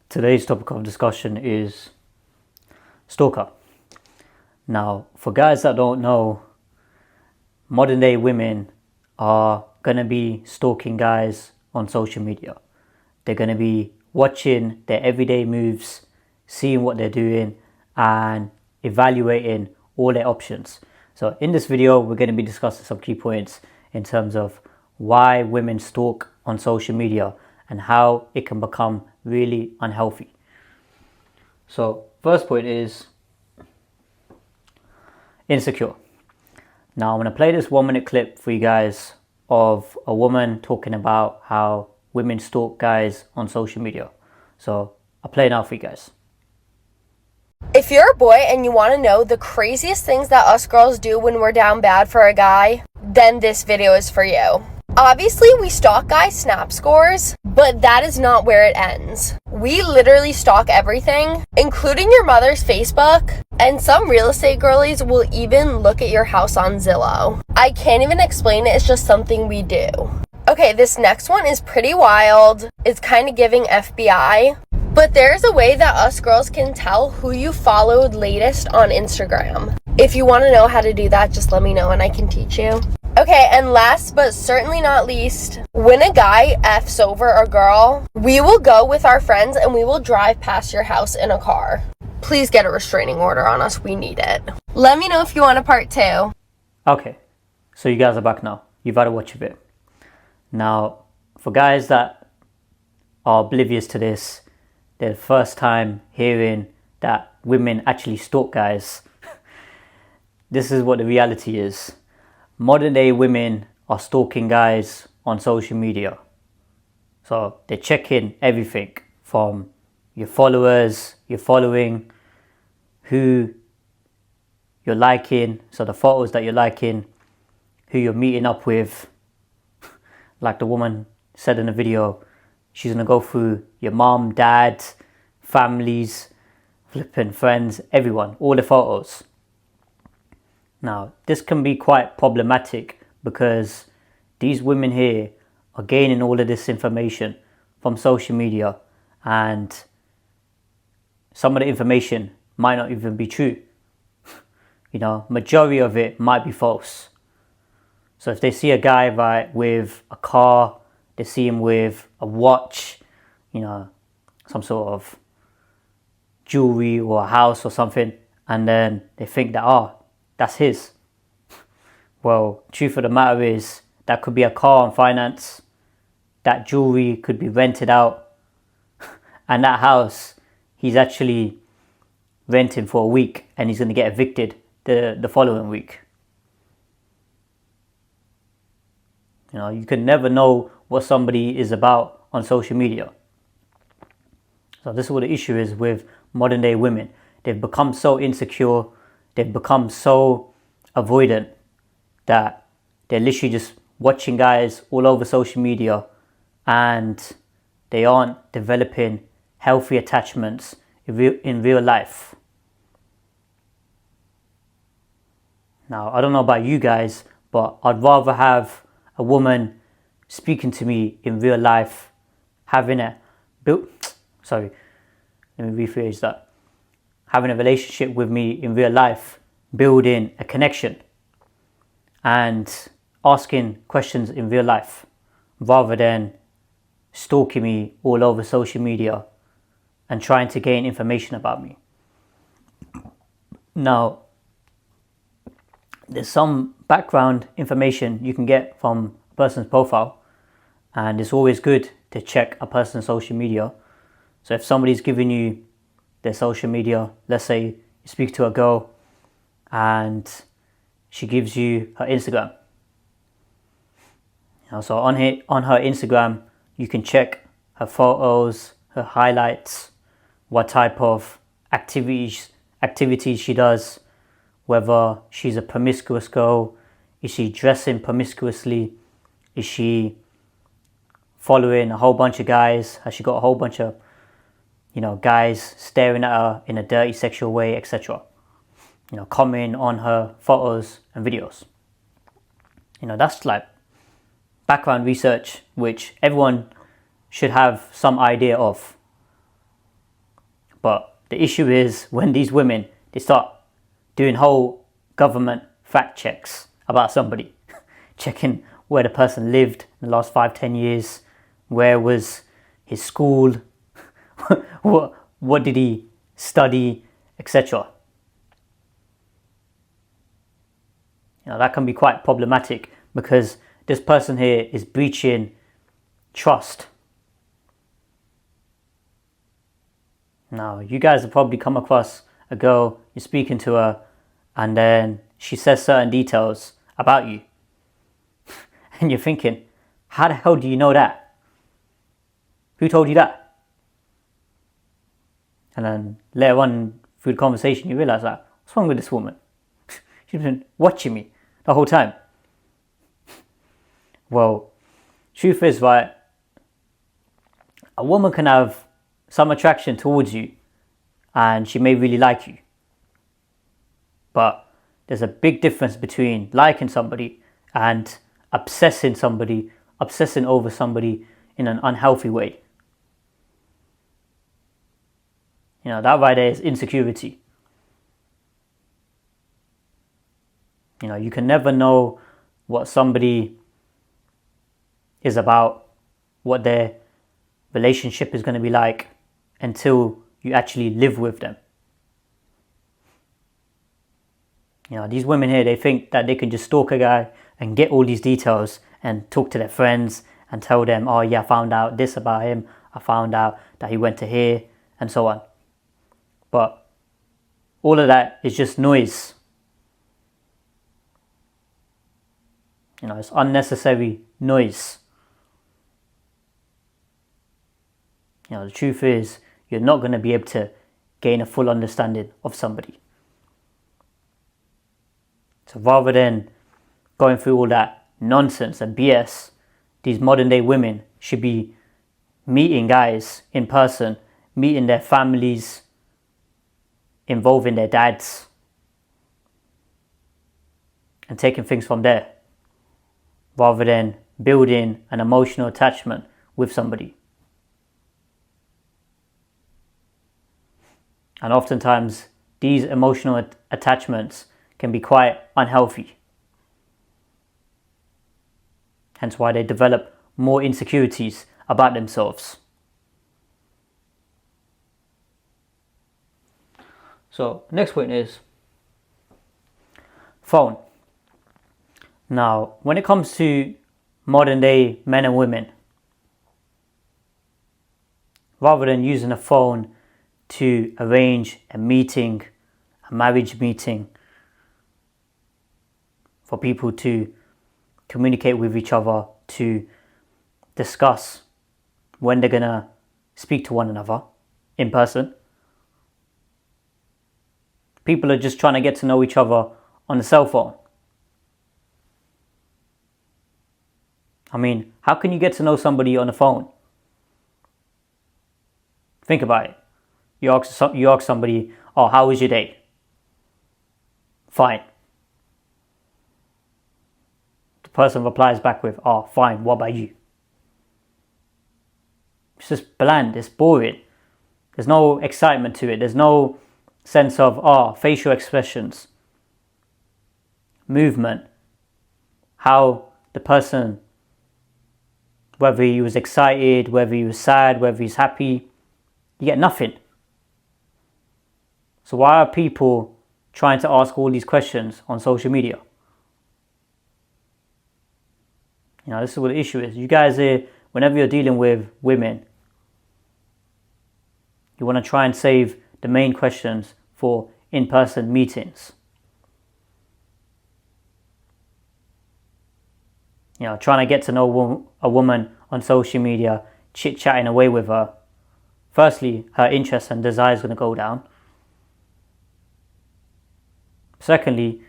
Today's topic of discussion is stalker. Now, for guys that don't know, modern day women are going to be stalking guys on social media. They're going to be watching their everyday moves, seeing what they're doing, and evaluating all their options. So in this video, we're going to be discussing some key points in terms of why women stalk on social media and how it can become really unhealthy. So first point is insecure. Now I'm going to play this 1-minute clip for you guys of a woman talking about how women stalk guys on social media. So I'll play it now for you guys. If you're a boy and you want to know the craziest things that us girls do when we're down bad for a guy, then this video is for you. Obviously, we stalk guys' snap scores, but that is not where it ends. We literally stalk everything, including your mother's Facebook, and some real estate girlies will even look at your house on Zillow. I can't even explain it, it's just something we do. Okay, this next one is pretty wild. It's kind of giving FBI. But there's a way that us girls can tell who you followed latest on Instagram. If you want to know how to do that, just let me know and I can teach you. Okay, and last but certainly not least, when a guy F's over a girl, we will go with our friends and we will drive past your house in a car. Please get a restraining order on us, we need it. Let me know if you want a part 2. Okay, so you guys are back now. You've had to watch a bit. Now, for guys that are oblivious to this, their first time hearing that women actually stalk guys, this is what the reality is. Modern day women are stalking guys on social media. So they're checking everything from your followers, your following, who you're liking, so the photos that you're liking, who you're meeting up with. Like the woman said in the video, she's going to go through your mom, dad, families, flipping friends, everyone, all the photos. Now, this can be quite problematic because these women here are gaining all of this information from social media, and some of the information might not even be true. Majority of it might be false. So if they see a guy with a car, they see him with a watch, some sort of jewelry or a house or something, and then they think that, that's his. Well, truth of the matter is, that could be a car on finance, that jewelry could be rented out, and that house, he's actually renting for a week and he's going to get evicted the following week. You can never know what somebody is about on social media. So this is what the issue is with modern day women. They've become so insecure, they've become so avoidant that they're literally just watching guys all over social media and they aren't developing healthy attachments in real life. Now, I don't know about you guys, but I'd rather have a woman speaking to me in real life, having a relationship with me in real life, building a connection and asking questions in real life, rather than stalking me all over social media and trying to gain information about me. Now, there's some background information you can get from a person's profile, and it's always good to check a person's social media. So if somebody's giving you their social media, let's say you speak to a girl and she gives you her Instagram. So on her Instagram, you can check her photos, her highlights, what type of activities she does, whether she's a promiscuous girl, is she dressing promiscuously, is she following a whole bunch of guys, has she got a whole bunch of guys staring at her in a dirty sexual way, etc. Commenting on her photos and videos. That's like background research which everyone should have some idea of. But the issue is when these women, they start doing whole government fact checks about somebody, checking where the person lived in the last 5-10 years, where was his school, what did he study, etc. That can be quite problematic because this person here is breaching trust. Now, you guys have probably come across a girl, you're speaking to her, and then she says certain details about you. And you're thinking, how the hell do you know that? Who told you that? And then later on through the conversation, you realise that, what's wrong with this woman? She's been watching me the whole time. Well, truth is, right, a woman can have some attraction towards you and she may really like you. But there's a big difference between liking somebody and obsessing over somebody in an unhealthy way. That right there is insecurity. You can never know what somebody is about, what their relationship is going to be like until you actually live with them. These women here, they think that they can just stalk a guy and get all these details and talk to their friends and tell them, oh yeah, I found out this about him, I found out that he went to here, and so on. But all of that is just noise. It's unnecessary noise. The truth is, you're not going to be able to gain a full understanding of somebody. So rather than going through all that nonsense and BS, these modern day women should be meeting guys in person, meeting their families, involving their dads, and taking things from there, rather than building an emotional attachment with somebody. And oftentimes, these emotional attachments can be quite unhealthy. Hence why they develop more insecurities about themselves. So, next point is phone. Now, when it comes to modern day men and women, rather than using a phone to arrange a meeting, a marriage meeting, for people to communicate with each other, to discuss when they're going to speak to one another in person, people are just trying to get to know each other on the cell phone. I mean, how can you get to know somebody on the phone? Think about it. You ask somebody, oh, how was your day? Fine. The person replies back with, oh, fine, what about you? It's just bland, it's boring. There's no excitement to it. There's no sense of, facial expressions, movement, how the person, whether he was excited, whether he was sad, whether he's happy, you get nothing. So why are people trying to ask all these questions on social media? This is what the issue is. You guys here, whenever you're dealing with women, you want to try and save the main questions for in-person meetings. Trying to get to know a woman on social media, chit-chatting away with her. Firstly, her interest and desire is going to go down. Secondly,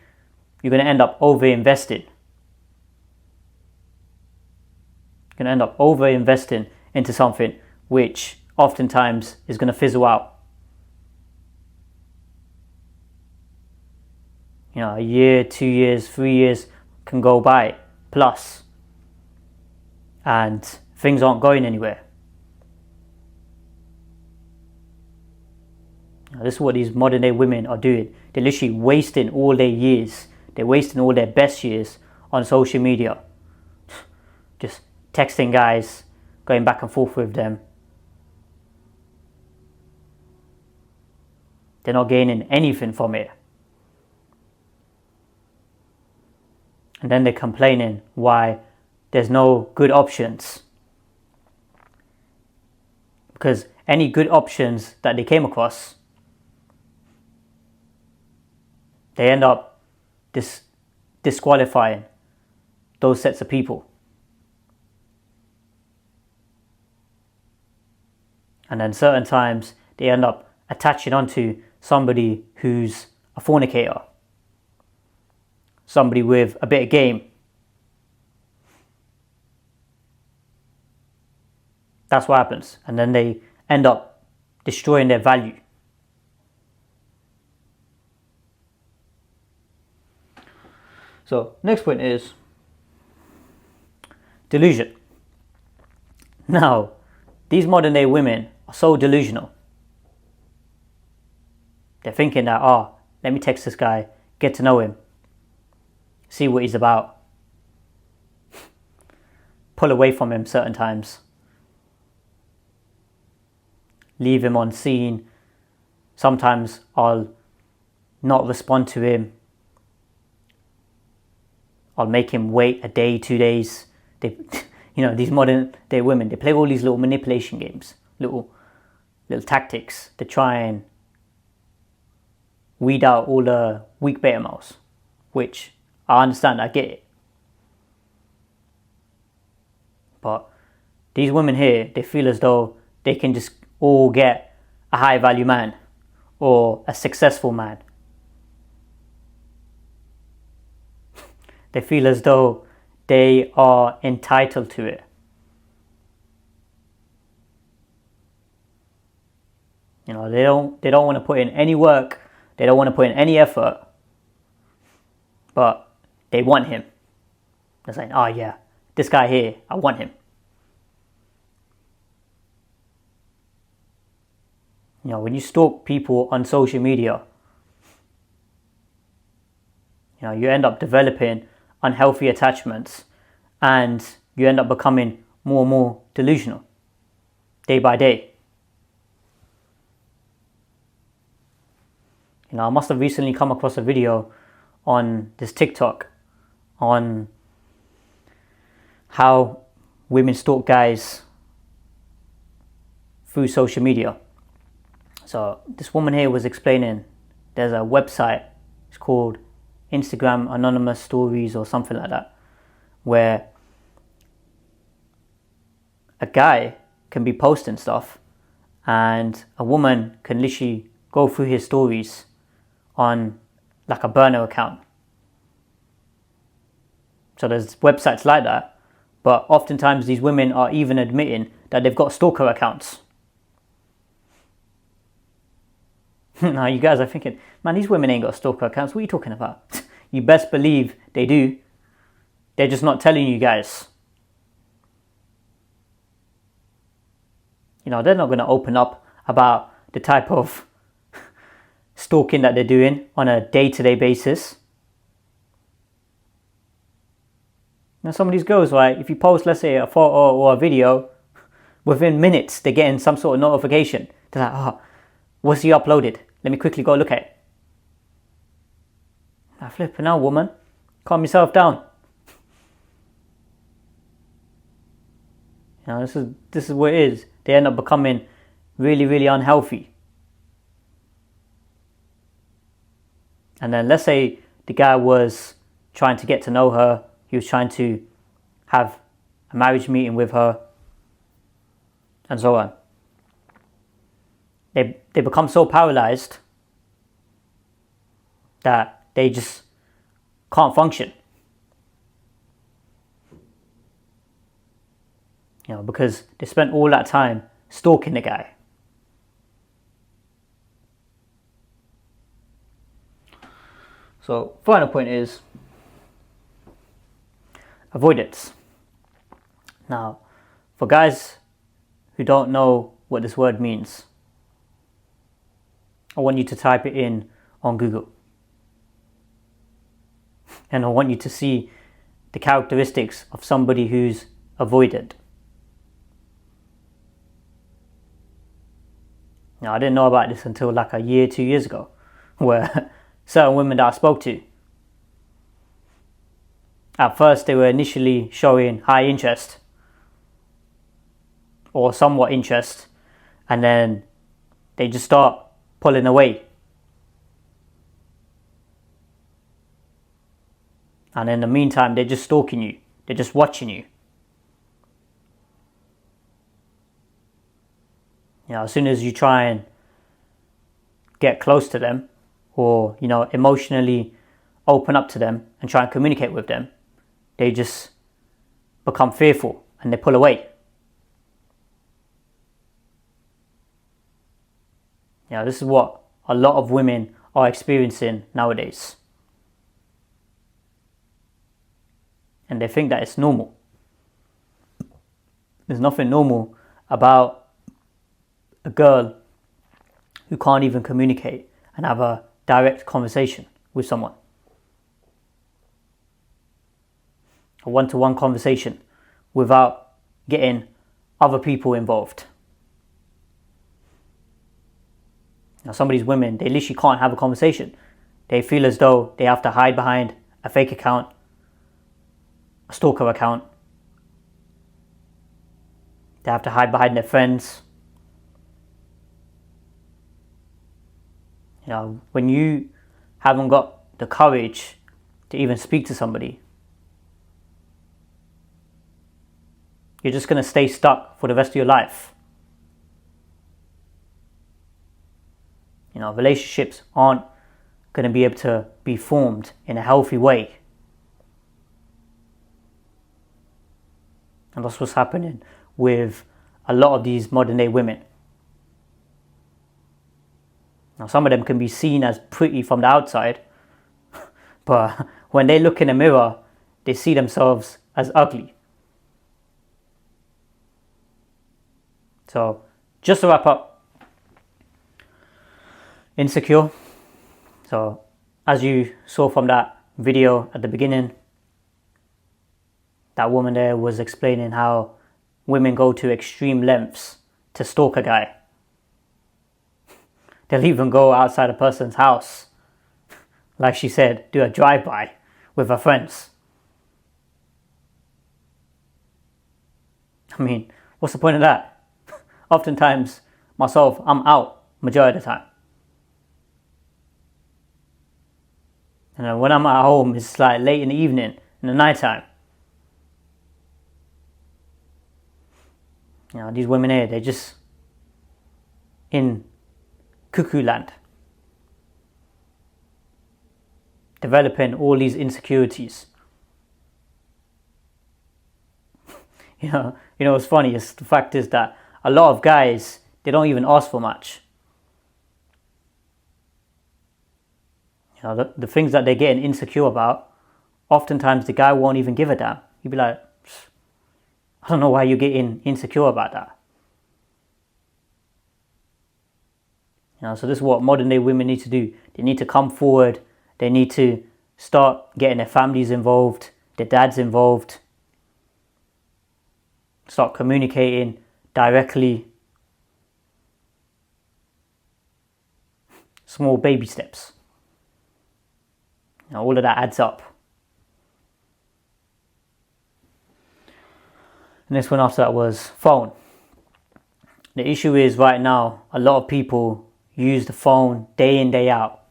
you're going to end up over-investing. You're going to end up over-investing into something which oftentimes is going to fizzle out. A year, 2 years, 3 years can go by plus, and things aren't going anywhere. This is what these modern day women are doing. They're literally wasting all their years. They're wasting all their best years on social media. Just texting guys, going back and forth with them. They're not gaining anything from it. And then they're complaining why there's no good options. Because any good options that they came across, they end up disqualifying those sets of people. And then certain times they end up attaching onto somebody who's a fornicator, somebody with a bit of game. That's what happens. And then they end up destroying their value. So, next point is delusion. Now, these modern day women are so delusional. They're thinking that, let me text this guy, get to know him, see what he's about, pull away from him certain times, leave him on scene. Sometimes I'll not respond to him. I'll make him wait a day, 2 days. These modern day women, they play all these little manipulation games, little tactics to try and weed out all the weak beta males, which I understand, I get it. But these women here, they feel as though they can just all get a high value man or a successful man. They feel as though they are entitled to it. They don't want to put in any work. They don't want to put in any effort. But they want him. They're saying, yeah, this guy here, I want him. When you stalk people on social media, you end up developing unhealthy attachments and you end up becoming more and more delusional day by day. I must have recently come across a video on this TikTok on how women stalk guys through social media. So this woman here was explaining there's a website, it's called Instagram Anonymous Stories or something like that, where a guy can be posting stuff and a woman can literally go through his stories on like a burner account. So there's websites like that, but oftentimes these women are even admitting that they've got stalker accounts. Now you guys are thinking, man, these women ain't got stalker accounts. What are you talking about? You best believe they do. They're just not telling you guys. They're not going to open up about the type of stalking that they're doing on a day-to-day basis. Now some of these girls, right, if you post, let's say, a photo or a video, within minutes they're getting some sort of notification. They're like, what's he uploaded? Let me quickly go look at it. Now flipping out, woman. Calm yourself down. This is what it is. They end up becoming really, really unhealthy. And then let's say the guy was trying to get to know her. He was trying to have a marriage meeting with her and so on. They become so paralyzed that they just can't function. Because they spent all that time stalking the guy. So, final point is avoidance. Now, for guys who don't know what this word means, I want you to type it in on Google. And I want you to see the characteristics of somebody who's avoidant. Now, I didn't know about this until like a year, 2 years ago, where certain women that I spoke to, at first they were initially showing high interest or somewhat interest, and then they just start pulling away. And in the meantime, they're just stalking you. They're just watching you. You know, as soon as you try and get close to them, or, you know, emotionally open up to them and try and communicate with them, they just become fearful and they pull away. You know, this is what a lot of women are experiencing nowadays. And they think that it's normal. There's nothing normal about a girl who can't even communicate and have a direct conversation with someone. A one-to-one conversation without getting other people involved. Now, some of these women, they literally can't have a conversation. They feel as though they have to hide behind a fake account, a stalker account. They have to hide behind their friends. You know, when you haven't got the courage to even speak to somebody, you're just going to stay stuck for the rest of your life. You know, relationships aren't going to be able to be formed in a healthy way. And that's what's happening with a lot of these modern day women. Now, some of them can be seen as pretty from the outside, but when they look in a mirror, they see themselves as ugly. So, just to wrap up, insecure. So, as you saw from that video at the beginning, that woman there was explaining how women go to extreme lengths to stalk a guy. They'll even go outside a person's house, like she said, do a drive-by with her friends. I mean, what's the point of that? Oftentimes, myself, I'm out majority of the time. And when I'm at home, it's like late in the evening, in the nighttime. You know, these women here, they're just in cuckoo land, developing all these insecurities. You know what's funny is the fact is that a lot of guys, they don't even ask for much. You know, the things that they're getting insecure about, oftentimes the guy won't even give a damn. He'd be like, I don't know why you're getting insecure about that. You know, so this is what modern day women need to do. They need to come forward. They need to start getting their families involved, their dads involved. Start communicating directly. Small baby steps. You know, all of that adds up. And this one after that was phone. The issue is right now, a lot of people use the phone day in, day out.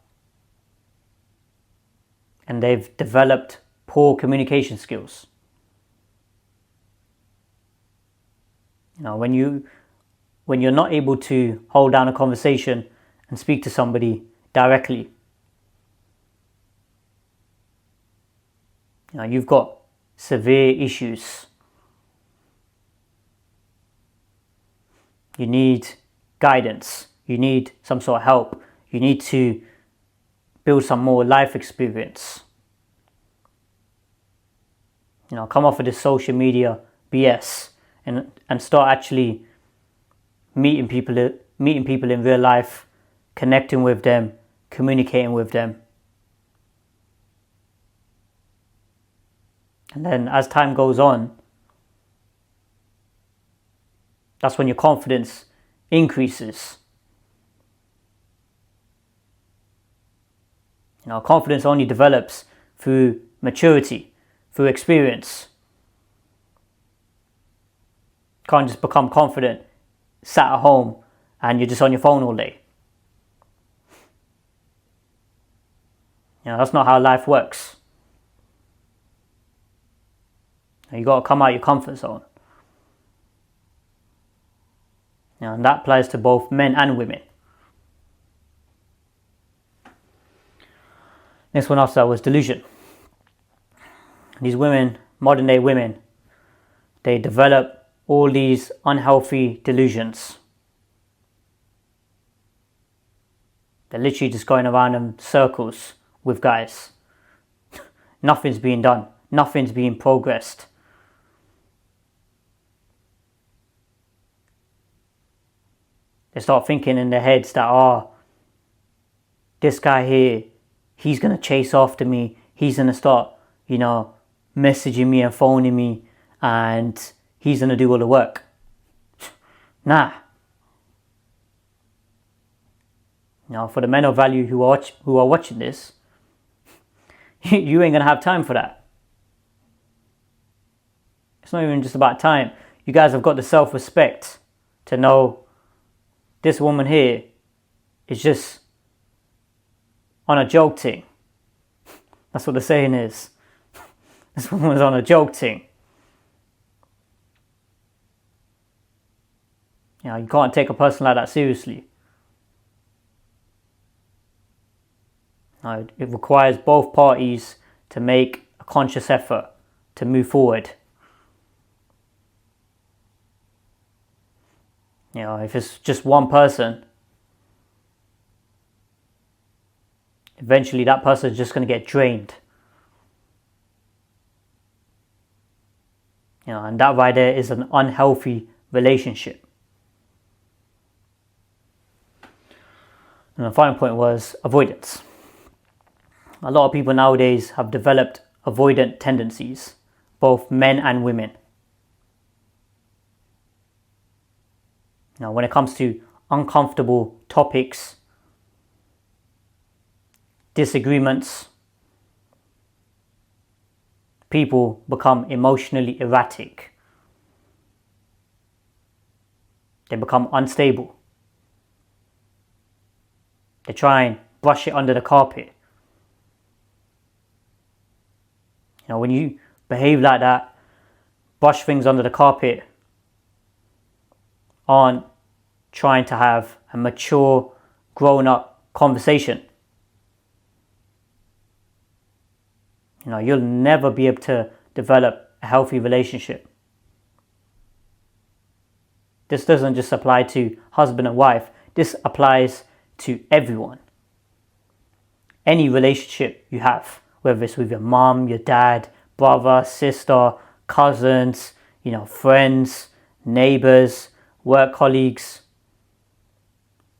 And they've developed poor communication skills. You know, when you're not able to hold down a conversation and speak to somebody directly, you know, you've got severe issues. You need guidance. You need some sort of help. You need to build some more life experience. You know, come off of this social media BS and start actually meeting people in real life, connecting with them, communicating with them. And then as time goes on, that's when your confidence increases. Confidence only develops through maturity, through experience. Can't just become confident, sat at home, and you're just on your phone all day. That's not how life works. You got to come out your comfort zone. And that applies to both men and women. Next one after that was delusion. These women, modern day women, they develop all these unhealthy delusions. They're literally just going around in circles with guys. Nothing's being done. Nothing's being progressed. They start thinking in their heads that, this guy here, he's going to chase after me. He's going to start, messaging me and phoning me, and he's going to do all the work. Nah. For the men of value who are watching this, you ain't going to have time for that. It's not even just about time. You guys have got the self-respect to know this woman here is just on a joke thing. That's what the saying is. This woman's on a joke thing. You can't take a person like that seriously. It requires both parties to make a conscious effort to move forward. If it's just one person, eventually that person is just going to get drained. And that right there is an unhealthy relationship. And the final point was avoidance. A lot of people nowadays have developed avoidant tendencies, both men and women. When it comes to uncomfortable topics, disagreements, people become emotionally erratic. They become unstable. They try and brush it under the carpet. When you behave like that, brush things under the carpet, aren't trying to have a mature, grown-up conversation, you'll never be able to develop a healthy relationship. This doesn't just apply to husband and wife. This applies to everyone. Any relationship you have, whether it's with your mom, your dad, brother, sister, cousins, friends, neighbors, work colleagues,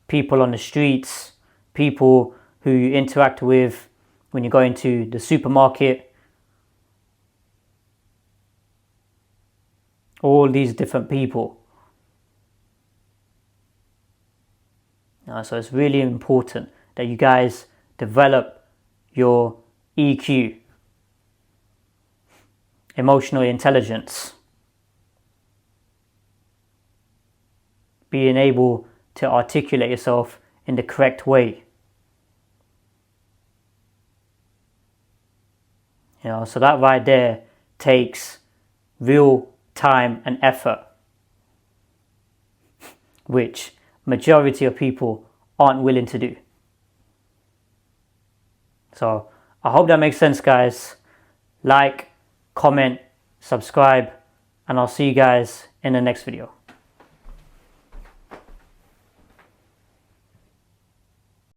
people on the streets, people who you interact with when you go into the supermarket. All these different people. So it's really important that you guys develop your EQ, emotional intelligence, being able to articulate yourself in the correct way. So that right there takes real time and effort, which majority of people aren't willing to do. So I hope that makes sense, guys. Like, comment, subscribe, and I'll see you guys in the next video.